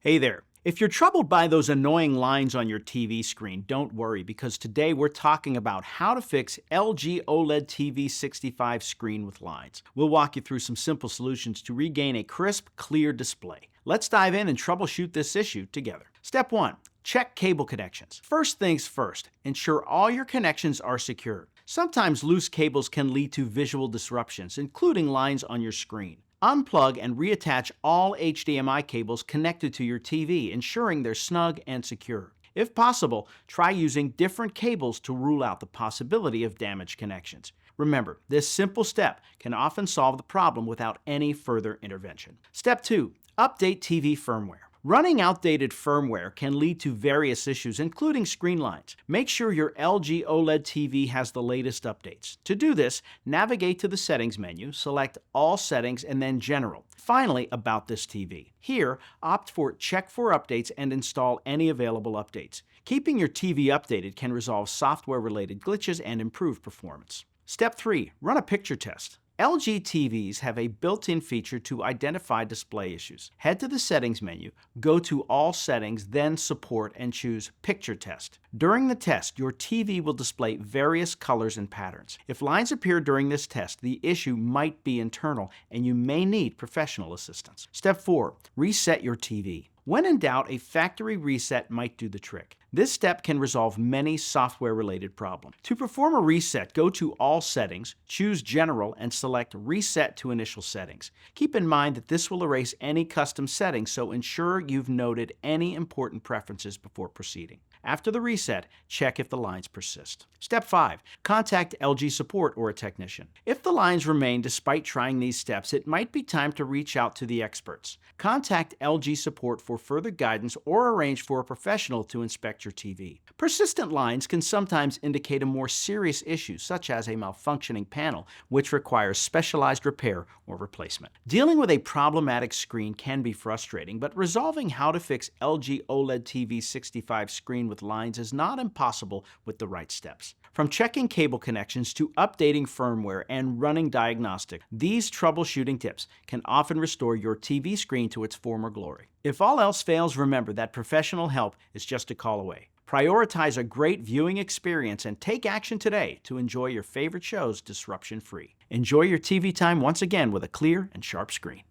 Hey there. If you're troubled by those annoying lines on your TV screen, don't worry because today we're talking about how to fix LG OLED TV 65 screen with lines. We'll walk you through some simple solutions to regain a crisp, clear display. Let's dive in and troubleshoot this issue together. Step 1. Check cable connections. First things first, ensure all your connections are secure. Sometimes loose cables can lead to visual disruptions, including lines on your screen. Unplug and reattach all HDMI cables connected to your TV, ensuring they're snug and secure. If possible, try using different cables to rule out the possibility of damaged connections. Remember, this simple step can often solve the problem without any further intervention. Step 2. Update TV firmware. Running outdated firmware can lead to various issues, including screen lines. Make sure your LG OLED TV has the latest updates. To do this, navigate to the Settings menu, select All Settings, and then General. Finally, About this TV. Here, opt for Check for Updates and install any available updates. Keeping your TV updated can resolve software-related glitches and improve performance. Step 3. Run a picture test. LG TVs have a built-in feature to identify display issues. Head to the Settings menu, go to All Settings, then Support, and choose Picture Test. During the test, your TV will display various colors and patterns. If lines appear during this test, the issue might be internal, and you may need professional assistance. Step 4. Reset your TV. When in doubt, a factory reset might do the trick. This step can resolve many software-related problems. To perform a reset, go to All Settings, choose General, and select Reset to Initial Settings. Keep in mind that this will erase any custom settings, so ensure you've noted any important preferences before proceeding. After the reset, check if the lines persist. Step 5. Contact LG support or a technician. If the lines remain despite trying these steps, it might be time to reach out to the experts. Contact LG support for further guidance or arrange for a professional to inspect your TV. Persistent lines can sometimes indicate a more serious issue, such as a malfunctioning panel, which requires specialized repair or replacement. Dealing with a problematic screen can be frustrating, but resolving how to fix LG OLED TV 65 screen with lines is not impossible with the right steps. From checking cable connections to updating firmware and running diagnostics, these troubleshooting tips can often restore your TV screen to its former glory. If all else fails, remember that professional help is just a call away. Prioritize a great viewing experience and take action today to enjoy your favorite shows disruption-free. Enjoy your TV time once again with a clear and sharp screen.